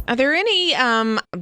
Are there any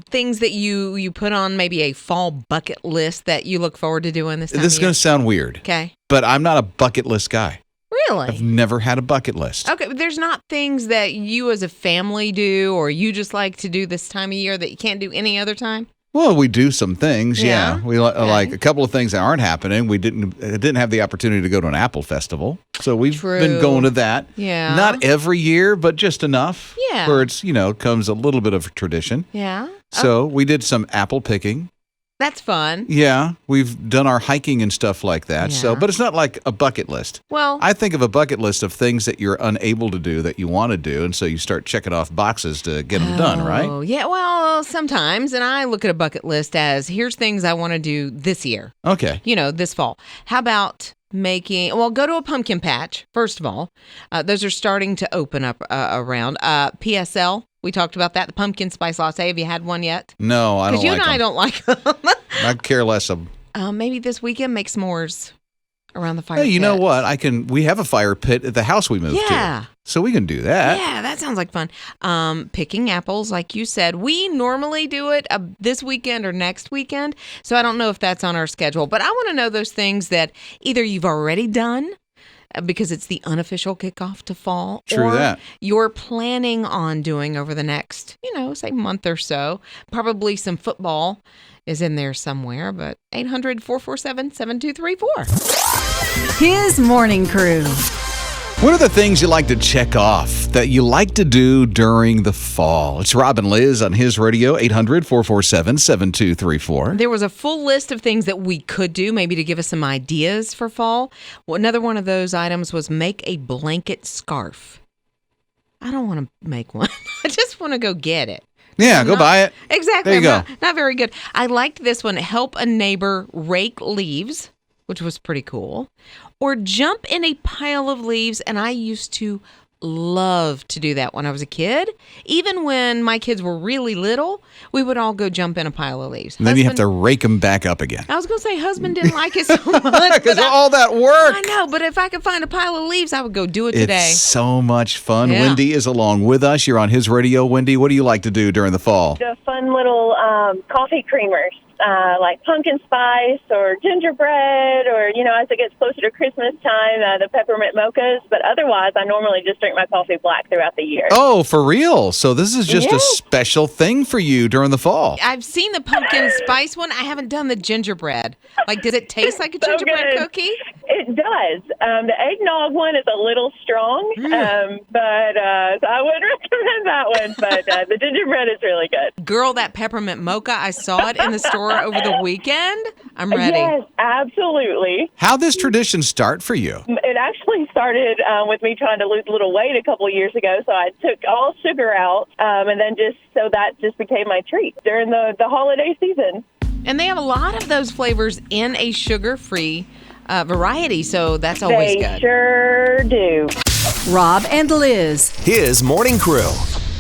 things that you put on maybe a fall bucket list that you look forward to doing this time This is going to sound weird. Okay. But I'm not a bucket list guy. Really? I've never had a bucket list. Okay, but there's not things that you as a family do or you just like to do this time of year that you can't do any other time? Well, we do some things, Yeah. We like a couple of things that aren't happening. We didn't have the opportunity to go to an apple festival, so we've been going to that. Yeah. Not every year, but just enough. Yeah. Where it's comes a little bit of a tradition. Yeah. So we did some apple picking. That's fun. Yeah, we've done our hiking and stuff like that. Yeah. So, but it's not like a bucket list. Well, I think of a bucket list of things that you're unable to do that you want to do, and so you start checking off boxes to get them done, right? Oh, yeah. Well, sometimes, and I look at a bucket list as here's things I want to do this year. Okay. This fall. How about go to a pumpkin patch, first of all. Those are starting to open up around. PSL, we talked about that, the pumpkin spice latte. Have you had one yet? No, I don't like them. Because you and I don't like them. I care less of them. Maybe this weekend make s'mores around the fire pit. Hey, you know what? We have a fire pit at the house we moved to. So we can do that. Yeah, that sounds like fun. Picking apples, like you said. We normally do it this weekend or next weekend, so I don't know if that's on our schedule. But I want to know those things that either you've already done, because it's the unofficial kickoff to fall, True or that. you're planning on doing over the next, say month or so. Probably some football is in there somewhere, but 800-447-7234. His Morning Crew. What are the things you like to check off that you like to do during the fall? It's Rob and Liz on His Radio, 800-447-7234. There was a full list of things that we could do, maybe to give us some ideas for fall. Well, another one of those items was make a blanket scarf. I don't want to make one. I just want to go get it. Yeah, go buy it. Exactly. There you go. Not very good. I liked this one. Help a neighbor rake leaves, which was pretty cool. Or jump in a pile of leaves. And I used to love to do that when I was a kid. Even when my kids were really little, we would all go jump in a pile of leaves. And then you have to rake them back up again. I was going to say husband didn't like it so much. Because all that work. I know, but if I could find a pile of leaves, I would go do it today. It's so much fun. Yeah. Wendy is along with us. You're on His Radio. Wendy, what do you like to do during the fall? The fun little coffee creamers, like pumpkin spice or gingerbread, or, as it gets closer to Christmas time, the peppermint mochas. But otherwise, I normally just drink my coffee black throughout the year. Oh, for real? So this is just a special thing for you during the fall. I've seen the pumpkin spice one. I haven't done the gingerbread. Like, does it taste like a gingerbread cookie? It does. The eggnog one is a little strong, but so I wouldn't recommend that one. But the gingerbread is really good. Girl, that peppermint mocha, I saw it in the store over the weekend. I'm ready. Yes, absolutely. How'd this tradition start for you? It actually started with me trying to lose a little weight a couple of years ago. So I took all sugar out, and then that just became my treat during the holiday season. And they have a lot of those flavors in a sugar-free variety, so that's always good. They sure do. Rob and Liz. His Morning Crew.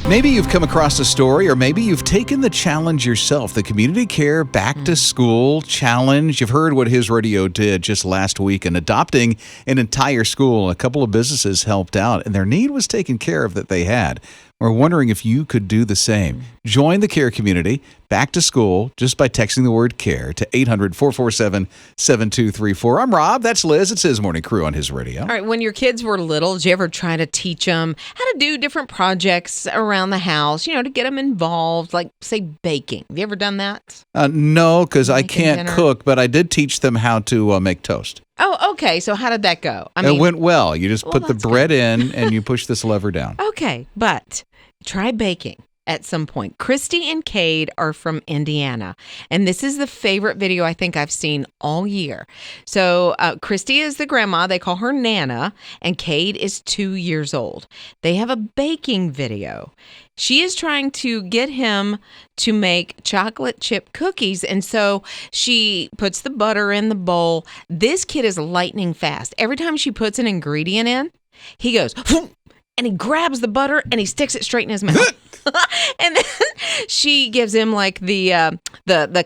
Maybe you've come across a story, or maybe you've taken the challenge yourself, the Community Care Back to School Challenge. You've heard what His Radio did just last week in adopting an entire school. A couple of businesses helped out, and their need was taken care of that they had. We're wondering if you could do the same. Join the care community back to school just by texting the word CARE to 800-447-7234. I'm Rob. That's Liz. It's His Morning Crew on His Radio. All right, when your kids were little, did you ever try to teach them how to do different projects around the house, to get them involved, like, say, baking? Have you ever done that? No, because I can't dinner? cook, but I did teach them how to make toast. Oh, okay. So how did that go? It went well. You just put the that's bread in and you push this lever down. Okay, but try baking at some point. Christy and Caden are from Indiana, and this is the favorite video I think I've seen all year. So Christy is the grandma. They call her Nana, and Caden is 2 years old. They have a baking video. She is trying to get him to make chocolate chip cookies, and so she puts the butter in the bowl. This kid is lightning fast. Every time she puts an ingredient in, he goes, and he grabs the butter and he sticks it straight in his mouth. And then she gives him like the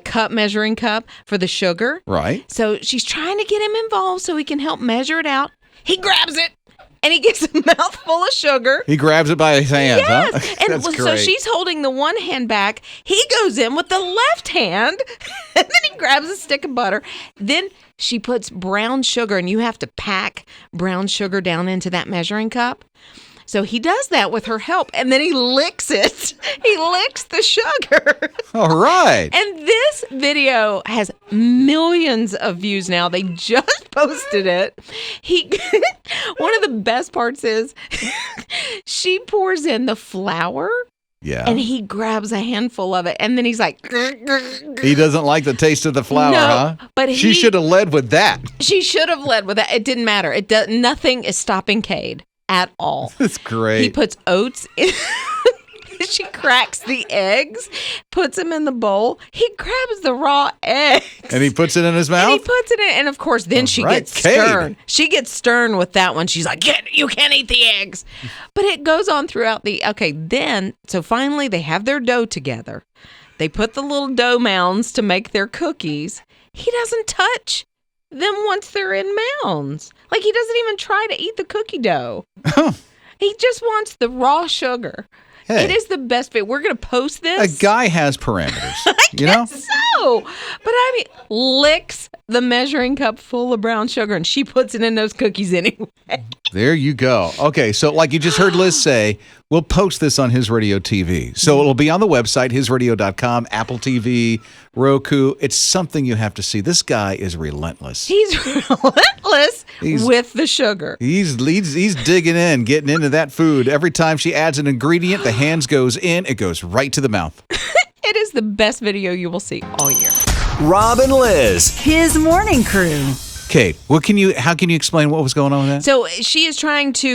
cup, measuring cup for the sugar. Right. So she's trying to get him involved so he can help measure it out. He grabs it and he gets a mouthful of sugar. He grabs it by his hand, Yes. huh? And That's so great. she's holding the one hand back. He goes in with the left hand, and then he grabs a stick of butter. Then she puts brown sugar, and you have to pack brown sugar down into that measuring cup. So he does that with her help, and then he licks it. He licks the sugar. All right. And this video has millions of views now. They just posted it. One of the best parts is she pours in the flour. Yeah. And he grabs a handful of it, and then he's like, He doesn't like the taste of the flour, No, huh? but she should have led with that. She should have led with that. It didn't matter. Nothing is stopping Cade at all. That's great. He puts oats in. She cracks the eggs, puts them in the bowl. He grabs the raw eggs. And he puts it in his mouth? And he puts it in. And of course, then she right, gets Cade. stern. She gets stern with that one. She's like, you can't eat the eggs. But it goes on throughout so finally they have their dough together. They put the little dough mounds to make their cookies. He doesn't touch them once they're in mounds. Like, he doesn't even try to eat the cookie dough. He just wants the raw sugar. Hey. It is the best bit. We're going to post this. A guy has parameters. You know? So, but I mean, licks the measuring cup full of brown sugar, and she puts it in those cookies anyway. There you go. Okay, so like you just heard Liz say, we'll post this on His Radio TV. So it'll be on the website, hisradio.com, Apple TV, Roku. It's something you have to see. This guy is relentless. He's relentless with the sugar. He's digging in, getting into that food. Every time she adds an ingredient, the hands goes in, it goes right to the mouth. It is the best video you will see all year. Rob and Liz. His morning crew. Kate, how can you explain what was going on with that? So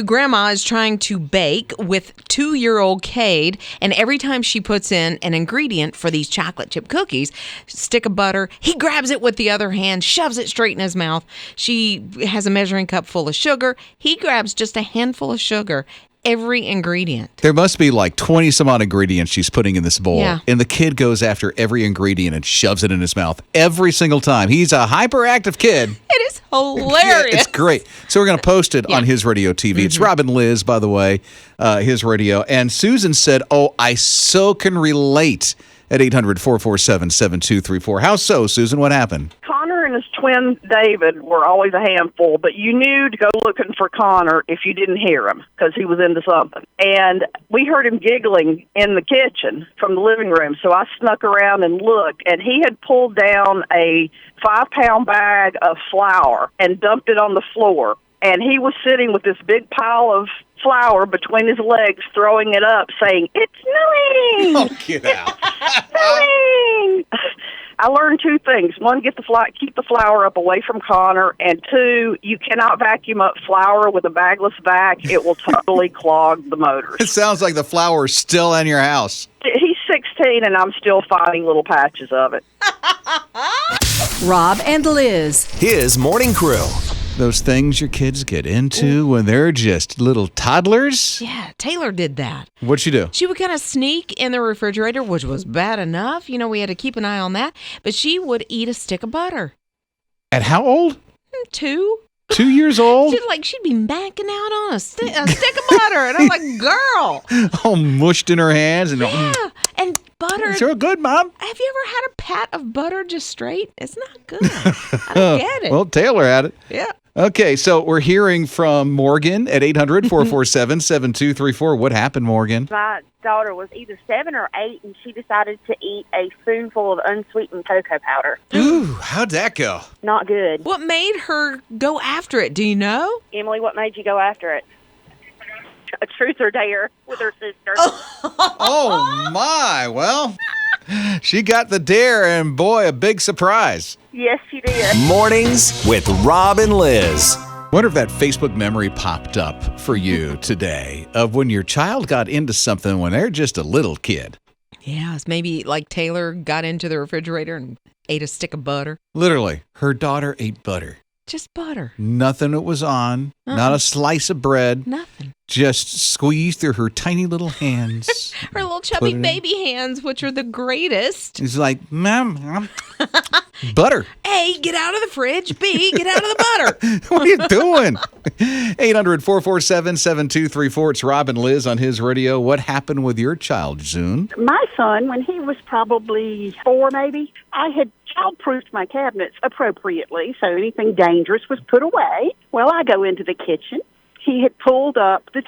Grandma is trying to bake with 2-year-old Cade, and every time she puts in an ingredient for these chocolate chip cookies, stick of butter, he grabs it with the other hand, shoves it straight in his mouth. She has a measuring cup full of sugar. He grabs just a handful of sugar. Every ingredient. There must be like 20 some odd ingredients she's putting in this bowl. Yeah. And the kid goes after every ingredient and shoves it in his mouth every single time. He's a hyperactive kid. It is hilarious. It's great. So we're going to post it on His Radio TV. It's Rob and Liz, by the way, His Radio. And Susan said, I so can relate at 800-447-7234. How so, Susan? What happened? Connor and his twin David were always a handful, but you knew to go looking for Connor if you didn't hear him because he was into something. And we heard him giggling in the kitchen from the living room, so I snuck around and looked, and he had pulled down a 5-pound bag of flour and dumped it on the floor. And he was sitting with this big pile of flour between his legs, throwing it up, saying, "It's snowing! Oh, get out. Snowing!" I learned 2 things. 1, keep the flour up away from Connor, and 2, you cannot vacuum up flour with a bagless vac. It will totally clog the motors. It sounds like the flour is still in your house. He's 16, and I'm still finding little patches of it. Rob and Liz. His morning crew. Those things your kids get into when they're just little toddlers. Yeah, Taylor did that. What'd she do? She would kind of sneak in the refrigerator, which was bad enough. You know, we had to keep an eye on that. But she would eat a stick of butter. At how old? 2. 2 years old? She'd be banking out on a stick of butter. And I'm like, girl. All mushed in her hands. And Yeah. And butter. It's real good, Mom. Have you ever had a pat of butter just straight? It's not good. I don't get it. Well, Taylor had it. Yeah. Okay, so we're hearing from Morgan at 800-447-7234. What happened, Morgan? My daughter was either 7 or 8, and she decided to eat a spoonful of unsweetened cocoa powder. Ooh, how'd that go? Not good. What made her go after it? Do you know? Emily, what made you go after it? A truth or dare with her sister. Oh, my. Well, she got the dare, and boy, a big surprise. Yes, she did. Mornings with Rob and Liz. Wonder if that Facebook memory popped up for you today of when your child got into something when they're just a little kid. Yeah, it's maybe like Taylor got into the refrigerator and ate a stick of butter. Literally, her daughter ate butter. Just butter. Nothing it was on, not a slice of bread. Nothing. Just squeezed through her tiny little hands. Her little chubby baby hands, which are the greatest. He's like, Mom, Butter. A, get out of the fridge. B, get out of the butter. What are you doing? 800-447-7234. It's Rob and Liz on His Radio. What happened with your child, Zune? My son, when he was probably 4 maybe, I had child-proofed my cabinets appropriately, so anything dangerous was put away. Well, I go into the kitchen. He had pulled up the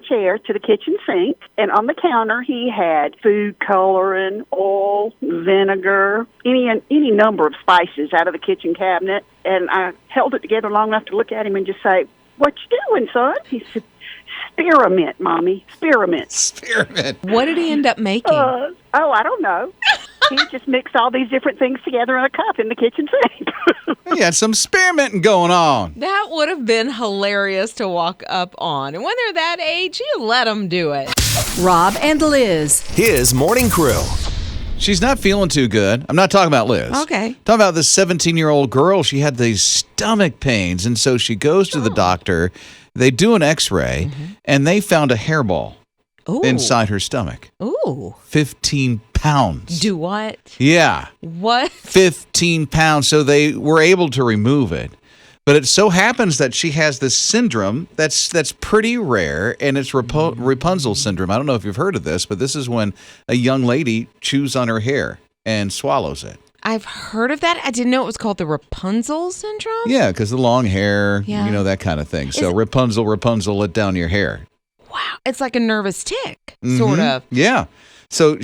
chair to the kitchen sink, and on the counter he had food coloring, oil, vinegar, any number of spices out of the kitchen cabinet. And I held it together long enough to look at him and just say, "What you doing, son?" He said, "Spearmint, Mommy, spearmint." Spearmint. What did he end up making? I don't know. He just mixed all these different things together in a cup in the kitchen sink. He had some experimenting going on. That would have been hilarious to walk up on. And when they're that age, you let them do it. Rob and Liz. His morning crew. She's not feeling too good. I'm not talking about Liz. Okay. Talking about this 17-year-old girl. She had these stomach pains, and so she goes to the doctor. They do an x-ray, and they found a hairball inside her stomach. Ooh. 15 pounds. Do what? Yeah. What? 15 pounds. So they were able to remove it. But it so happens that she has this syndrome that's pretty rare, and it's Rapunzel syndrome. I don't know if you've heard of this, but this is when a young lady chews on her hair and swallows it. I've heard of that. I didn't know it was called the Rapunzel syndrome. Yeah, because the long hair, Yeah. that kind of thing. So Rapunzel, let down your hair. Wow. It's like a nervous tick, sort of. Yeah. So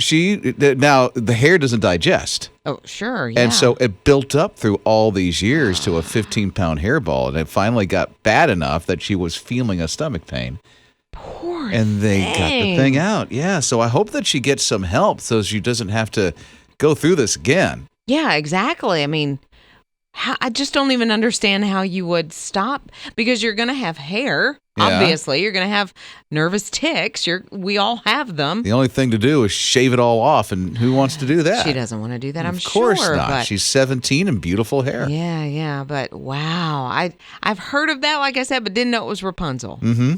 now the hair doesn't digest. Oh, sure. Yeah. And so it built up through all these years to a 15-pound hairball, and it finally got bad enough that she was feeling a stomach pain. Poor And they got the thing out. Yeah. So I hope that she gets some help so she doesn't have to go through this again. Yeah, exactly. I mean, I just don't even understand how you would stop, because you're going to have hair. Yeah. Obviously, you're going to have nervous ticks. We all have them. The only thing to do is shave it all off, and who wants to do that? She doesn't want to do that, I'm Of course sure. not. But She's 17 and beautiful hair. yeah. But wow, I've heard of that, like I said, but didn't know it was Rapunzel. Mm-hmm.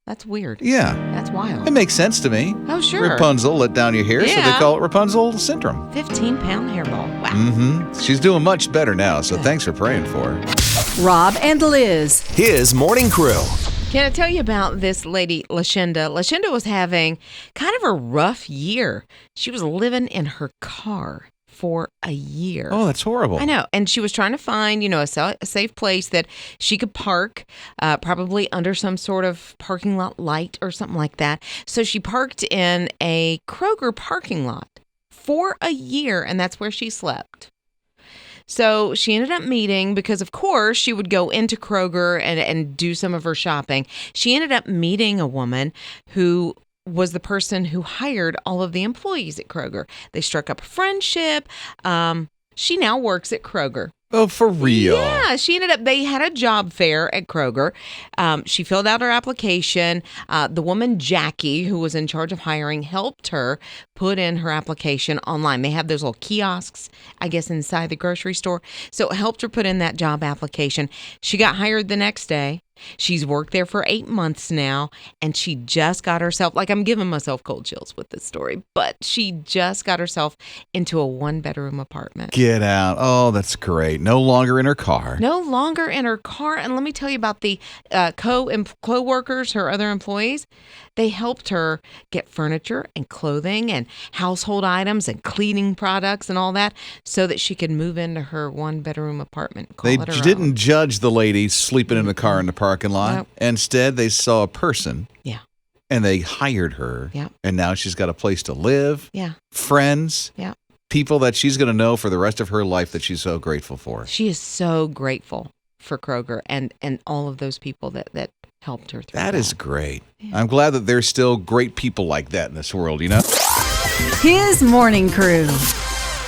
That's weird. Yeah. That's wild. It makes sense to me. Oh, sure. Rapunzel, let down your hair, so they Yeah. call it Rapunzel syndrome. 15-pound hairball. Wow. Mm-hmm. She's doing much better now, so thanks for praying for her. Rob and Liz. His morning crew. Can I tell you about this lady, Lashenda? Lashenda was having kind of a rough year. She was living in her car for a year. Oh, that's horrible. I know. And she was trying to find, a safe place that she could park, probably under some sort of parking lot light or something like that. So she parked in a Kroger parking lot for a year, and that's where she slept. So she ended up meeting, because of course she would go into Kroger and do some of her shopping. She ended up meeting a woman who was the person who hired all of the employees at Kroger. They struck up a friendship. She now works at Kroger. Oh, for real? Yeah, they had a job fair at Kroger. She filled out her application. The woman, Jackie, who was in charge of hiring, helped her put in her application online. They have those little kiosks, I guess, inside the grocery store. So it helped her put in that job application. She got hired the next day. She's worked there for 8 months now, and she just got herself, I'm giving myself cold chills with this story, but she just got herself into a 1-bedroom apartment. Get out. Oh, that's great. No longer in her car. No longer in her car. And let me tell you about the co-workers, her other employees. They helped her get furniture and clothing and household items and cleaning products and all that so that she could move into her 1-bedroom apartment. They didn't judge the lady sleeping in the car in the parking lot. Nope. Instead, they saw a person. Yeah. And they hired her. Yeah. And now she's got a place to live. Yeah. Friends. Yeah. People that she's going to know for the rest of her life that she's so grateful for. She is so grateful for Kroger and all of those people that helped her through that. That is great. Yeah. I'm glad that there's still great people like that in this world, His morning crew.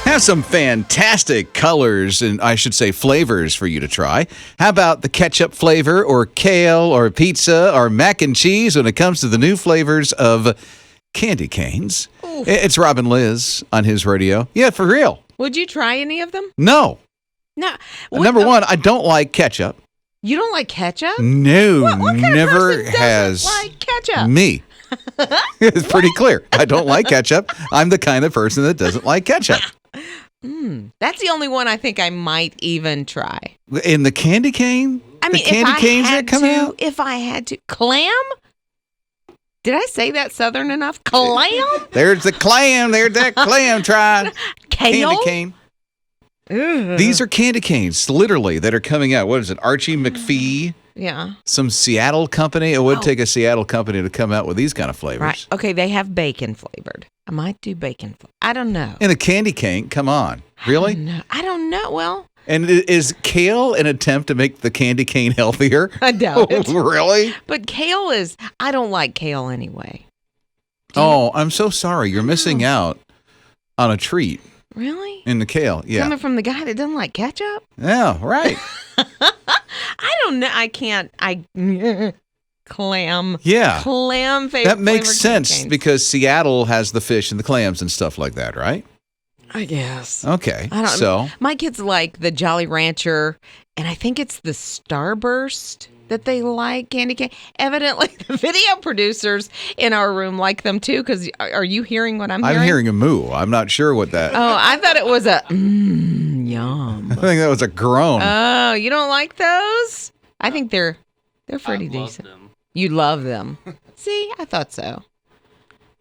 Have some fantastic colors and I should say flavors for you to try. How about the ketchup flavor or kale or pizza or mac and cheese when it comes to the new flavors of candy canes? Oof. It's Rob and Liz on His Radio. Yeah, for real. Would you try any of them? No. No. Number one, I don't like ketchup. You don't like ketchup? No, what kind never of person has. doesn't like ketchup? Me. It's pretty clear. I don't like ketchup. I'm the kind of person that doesn't like ketchup. That's the only one I think I might even try. In the candy cane? I mean, the candy canes that come out? If I had to. Clam? Did I say that Southern enough? Clam? There's the clam. There's that clam. Try Kale? candy cane. These are candy canes, literally, that are coming out. What is it? Archie McPhee? Yeah. Some Seattle company. It would take a Seattle company to come out with these kind of flavors. Right. Okay, they have bacon flavored. I might do bacon. I don't know. And a candy cane? Come on. Really? I don't know. Well. And is kale an attempt to make the candy cane healthier? I doubt it. Really? But kale is, I don't like kale anyway. I'm so sorry. You're missing out on a treat. Really? In the kale, yeah. Coming from the guy that doesn't like ketchup? Yeah, right. I don't know. I can't. Clam. Yeah. Clam favorite. That makes sense because Seattle has the fish and the clams and stuff like that, right? I guess. Okay. So my kids like the Jolly Rancher, and I think it's the Starburst that they like candy cane. Evidently, the video producers in our room like them too. Because are you hearing what I'm hearing? I'm hearing a moo. I'm not sure what that. Oh, I thought it was a yum. I think that was a groan. Oh, you don't like those? I think they're pretty decent. You love them. See, I thought so.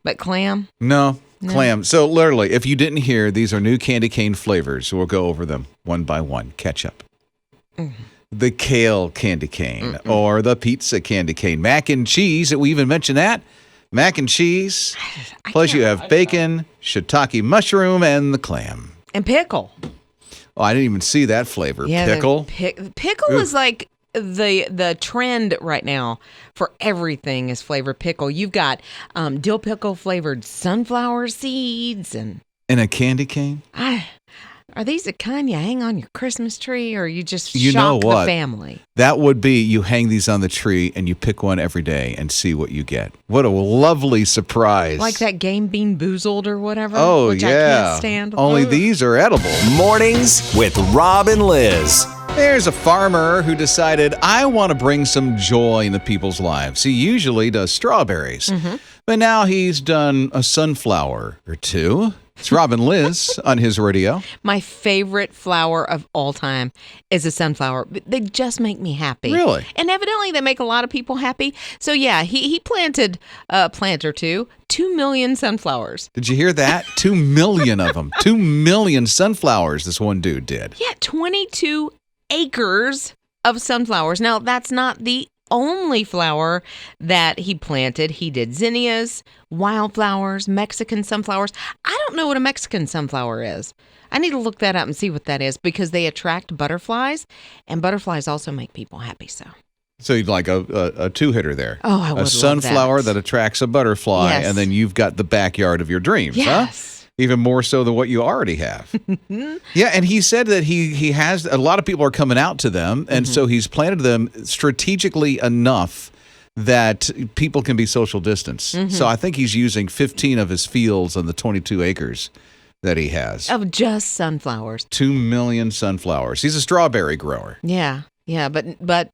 But clam? No, clam. So literally, if you didn't hear, these are new candy cane flavors. We'll go over them one by one. Ketchup. The kale candy cane or the pizza candy cane. Mac and cheese. We even mentioned that. Mac and cheese. Plus you have bacon, shiitake mushroom, and the clam. And pickle. Oh, I didn't even see that flavor. Yeah, pickle. Pickle is like the trend right now for everything is flavored pickle. You've got dill pickle flavored sunflower seeds and a candy cane. Are these the kind you hang on your Christmas tree, or you just You know shock what? the family? That would be you hang these on the tree and you pick one every day and see what you get. What a lovely surprise! Like that Game Bean Boozled or whatever. Oh which yeah, I can't stand. Only these are edible. Mornings with Rob and Liz. There's a farmer who decided, I want to bring some joy into people's lives. He usually does strawberries, but now he's done a sunflower or two. It's Rob and Liz on his radio. My favorite flower of all time is a sunflower. They just make me happy. Really? And evidently they make a lot of people happy. So yeah, he planted a plant or two, 2 million sunflowers. Did you hear that? 2 million of them. 2 million sunflowers this one dude did. Yeah, 22 acres of sunflowers. Now, that's not the only flower that he planted. He did zinnias, wildflowers, Mexican sunflowers. I don't know what a Mexican sunflower is. I need to look that up and see what that is because they attract butterflies, and butterflies also make people happy. So you'd like a two-hitter there. Oh, I would A sunflower love that attracts a butterfly, Yes. and then you've got the backyard of your dreams, Yes. huh? Even more so than what you already have. Yeah, and he said that he has, a lot of people are coming out to them, and so he's planted them strategically enough that people can be social distance. So I think he's using 15 of his fields on the 22 acres that he has. Of just sunflowers. 2 million sunflowers. He's a strawberry grower. Yeah, but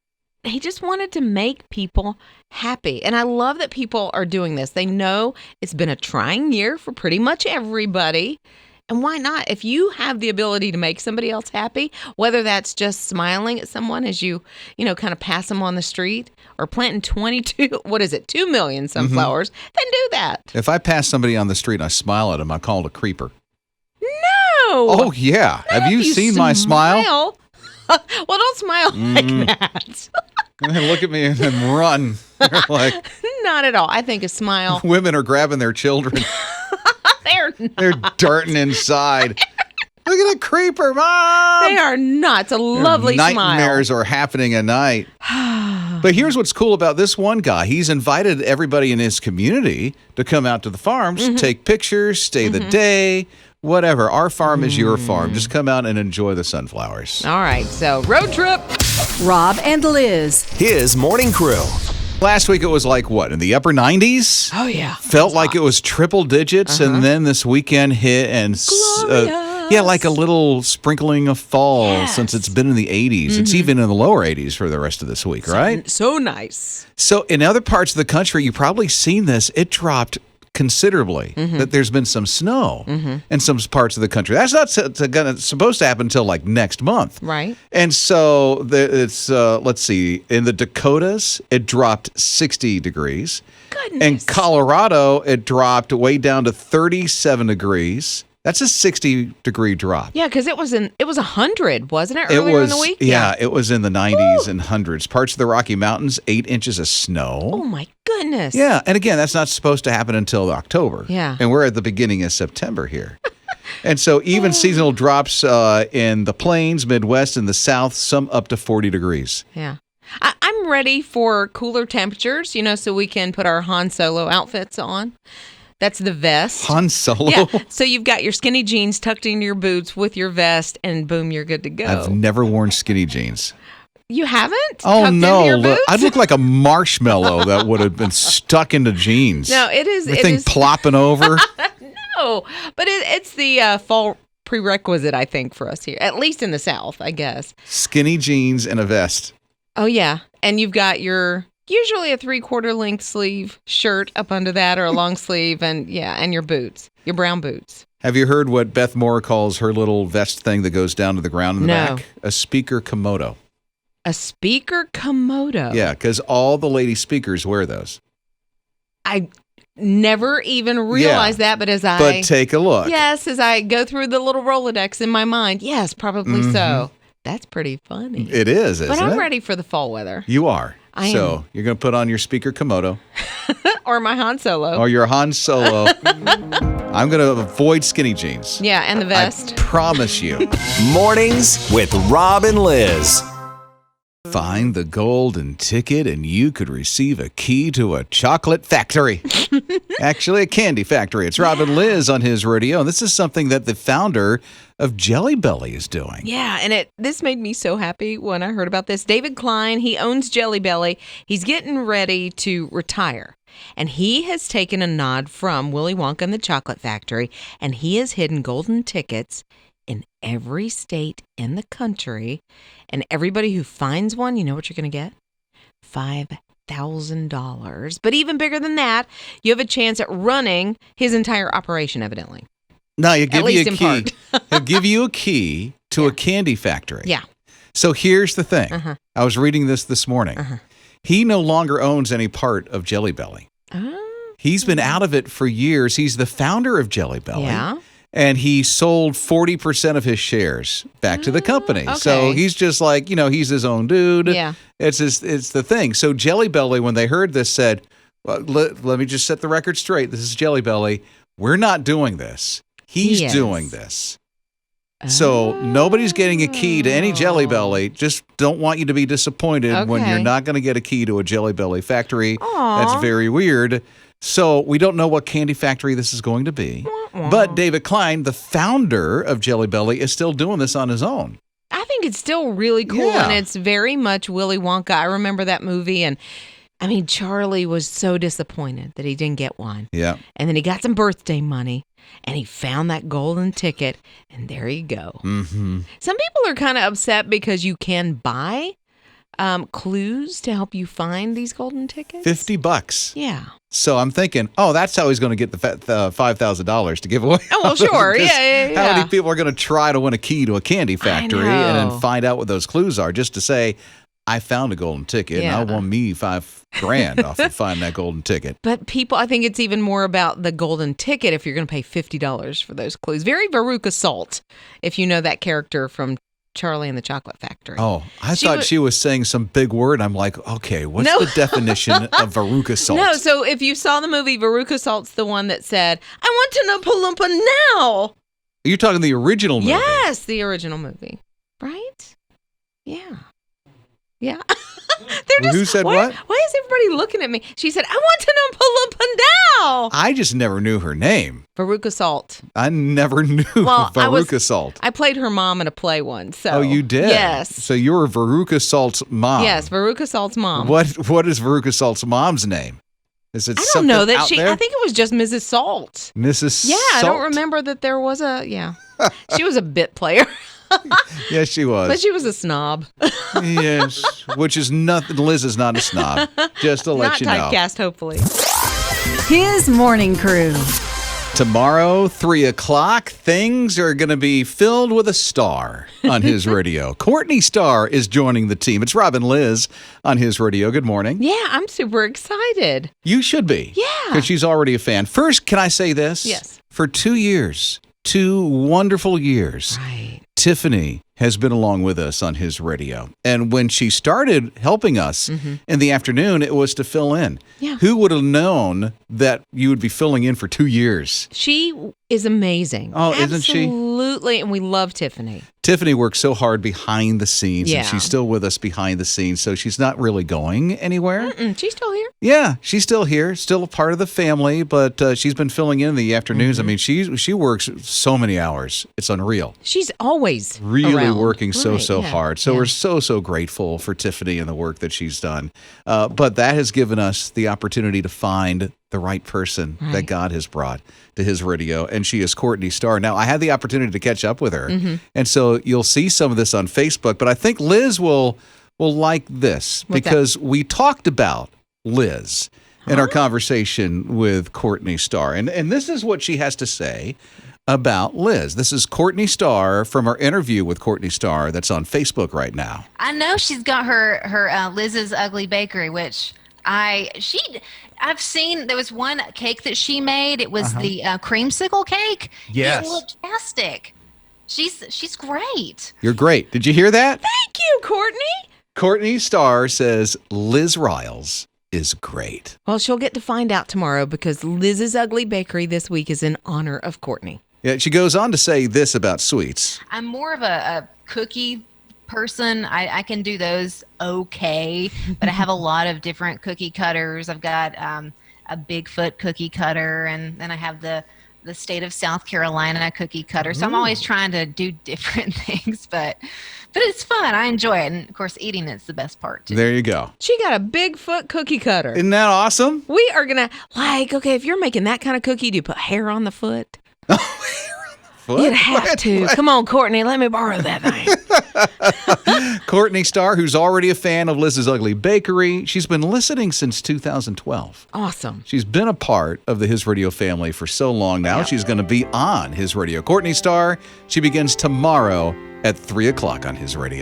he just wanted to make people happy. And I love that people are doing this. They know it's been a trying year for pretty much everybody. And why not? If you have the ability to make somebody else happy, whether that's just smiling at someone as you kind of pass them on the street or planting 2 million sunflowers, then do that. If I pass somebody on the street and I smile at them, I call it a creeper. No. Oh, yeah. Have you seen my smile? Well, don't smile like that. And they look at me and then run. They're like, Not at all. I think a smile. women are grabbing their children. They're darting inside. Look at a creeper, Mom! They are not. It's a lovely smile. Nightmares are happening at night. But here's what's cool about this one guy. He's invited everybody in his community to come out to the farms, take pictures, stay the day, whatever. Our farm is your farm. Just come out and enjoy the sunflowers. All right. So, road trip. Rob and Liz. His morning crew. Last week it was like, what, in the upper 90s? Oh, yeah. Felt like it was triple digits, and then this weekend hit, and like a little sprinkling of fall since it's been in the 80s. It's even in the lower 80s for the rest of this week, right? So nice. So in other parts of the country, you've probably seen this. It dropped considerably that there's been some snow in some parts of the country. That's not supposed to happen until like next month. Right. And so it's, let's see, in the Dakotas, it dropped 60 degrees. Goodness. In Colorado, it dropped way down to 37 degrees. That's a 60-degree drop. Yeah, because it was 100, wasn't it, earlier in the week? Yeah, it was in the 90s and hundreds. Parts of the Rocky Mountains, 8 inches of snow. Oh, my goodness. Yeah, and again, that's not supposed to happen until October. Yeah. And we're at the beginning of September here. And so even seasonal drops in the plains, Midwest, and the South, some up to 40 degrees. Yeah. I'm ready for cooler temperatures, so we can put our Han Solo outfits on. That's the vest. Han Solo? Yeah. So you've got your skinny jeans tucked into your boots with your vest, and boom, you're good to go. I've never worn skinny jeans. You haven't? Oh, tucked no. into your boots? I'd look like a marshmallow that would have been stuck into jeans. No, it is. Everything plopping over. No, but it's the fall prerequisite, I think, for us here, at least in the South, I guess. Skinny jeans and a vest. Oh, yeah. And you've got usually a 3/4 length sleeve shirt up under that, or a long sleeve, and your boots, your brown boots. Have you heard what Beth Moore calls her little vest thing that goes down to the ground in the No. back? A speaker komodo. A speaker komodo? Yeah, because all the lady speakers wear those. I never even realized that, but But take a look. Yes, as I go through the little Rolodex in my mind, yes, probably so. That's pretty funny. It is, isn't it? But I'm ready for the fall weather. You are. I so am. you're going to put on your speaker komodo. Or my Han Solo. Or your Han Solo. I'm going to avoid skinny jeans. Yeah, and the vest. I promise you. Mornings with Rob and Liz. Find the golden ticket and you could receive a key to a chocolate factory. Actually, a candy factory. It's Rob and Liz on his radio, and this is something that the founder of Jelly Belly is doing. Yeah, and this made me so happy when I heard about this. David Klein, he owns Jelly Belly. He's getting ready to retire. And he has taken a nod from Willy Wonka and the Chocolate Factory, and he has hidden golden tickets in every state in the country. And everybody who finds one, you know what you're going to get? $5,000. But even bigger than that, you have a chance at running his entire operation, evidently. No, he'll give you a in key. part. He'll give you a key to a candy factory. Yeah. So here's the thing. I was reading this morning. He no longer owns any part of Jelly Belly. He's been out of it for years. He's the founder of Jelly Belly. Yeah. And he sold 40% of his shares back to the company. Okay. So he's just like, he's his own dude. Yeah. It's the thing. So Jelly Belly, when they heard this, said, well, let me just set the record straight. This is Jelly Belly. We're not doing this. He's doing this. So nobody's getting a key to any Jelly Belly. Just don't want you to be disappointed when you're not going to get a key to a Jelly Belly factory. That's very weird. So we don't know what candy factory this is going to be. But David Klein, the founder of Jelly Belly, is still doing this on his own. I think it's still really cool, and it's very much Willy Wonka. I remember that movie, and I mean, Charlie was so disappointed that he didn't get one. Yeah. And then he got some birthday money, and he found that golden ticket, and there you go. Mm-hmm. Some people are kind of upset because you can buy clues to help you find these golden tickets. $50. Yeah. So I'm thinking, that's how he's going to get the $5,000 to give away. Oh, well, sure. Yeah. How many people are going to try to win a key to a candy factory and then find out what those clues are just to say, I found a golden ticket and I won me $5,000 off of finding that golden ticket. But people, I think it's even more about the golden ticket if you're going to pay $50 for those clues. Very Veruca Salt, if you know that character from Charlie and the Chocolate Factory. Oh, I thought she was saying some big word. I'm like, okay, what's the definition of Veruca Salt? No, so if you saw the movie, Veruca Salt's the one that said, I want to know Palumpa now. You're talking the original movie? Yes, the original movie. Right? Yeah. Yeah. Who said what? Why is everybody looking at me? She said, I want to know Palumpa now. I just never knew her name. Veruca Salt. I never knew Veruca Salt. I played her mom in a play once. So. Oh, you did? Yes. So you were Veruca Salt's mom. Yes, Veruca Salt's mom. What is Veruca Salt's mom's name? Is it I don't know that there? I think it was just Mrs. Salt. Mrs. Yeah, Salt? I don't remember that there was she was a bit player. Yes, she was. But she was a snob. Yes, which is nothing. Liz is not a snob. Just to let you know. Not typecast, hopefully. His morning crew. Tomorrow, 3 o'clock, things are going to be filled with a star on His Radio. Courtney Starr is joining the team. It's Rob and Liz on His Radio. Good morning. Yeah, I'm super excited. You should be. Yeah. Because she's already a fan. First, can I say this? Yes. For 2 years, 2 wonderful years, Right. Tiffany has been along with us on His Radio. And when she started helping us in the afternoon, it was to fill in. Yeah. Who would have known that you would be filling in for 2 years? She is amazing. Oh, isn't she? Absolutely. And we love Tiffany. Tiffany works so hard behind the scenes, Yeah. and she's still with us behind the scenes, so she's not really going anywhere. She's still here. Yeah, she's still here, still a part of the family, but she's been filling in the afternoons. I mean, she works so many hours. It's unreal. She's always Really around. working so Right, yeah, hard. So yeah. we're so grateful for Tiffany and the work that she's done. But that has given us the opportunity to find the right person that Right. God has brought to His Radio, and she is Courtney Starr. Now, I had the opportunity to catch up with her, and so you'll see some of this on Facebook, but I think Liz will like this What's that? because we talked about Liz in our conversation with Courtney Starr, and this is what she has to say about Liz. This is Courtney Starr from our interview with Courtney Starr that's on Facebook right now. I know she's got her Liz's Ugly Bakery, which I've seen. There was one cake that she made. It was the creamsicle cake. Yes. It looked fantastic. She's great. You're great. Did you hear that? Thank you, Courtney. Courtney Starr says Liz Riles is great. Well, she'll get to find out tomorrow because Liz's Ugly Bakery this week is in honor of Courtney. Yeah, she goes on to say this about sweets. I'm more of a cookie person. I can do those okay, but I have a lot of different cookie cutters. I've got a Bigfoot cookie cutter, and then I have the state of South Carolina cookie cutter. So I'm always trying to do different things, but it's fun. I enjoy it. And of course, eating it's the best part too. There you go. She got a Bigfoot cookie cutter. Isn't that awesome? We are going to, okay, if you're making that kind of cookie, do you put hair on the foot? What? You'd have to. Come on, Courtney, let me borrow that thing. Courtney Starr, who's already a fan of Liz's Ugly Bakery. She's been listening since 2012. Awesome. She's been a part of the His Radio family for so long now. She's going to be on His Radio. Courtney Starr, she begins tomorrow at 3 o'clock on His Radio.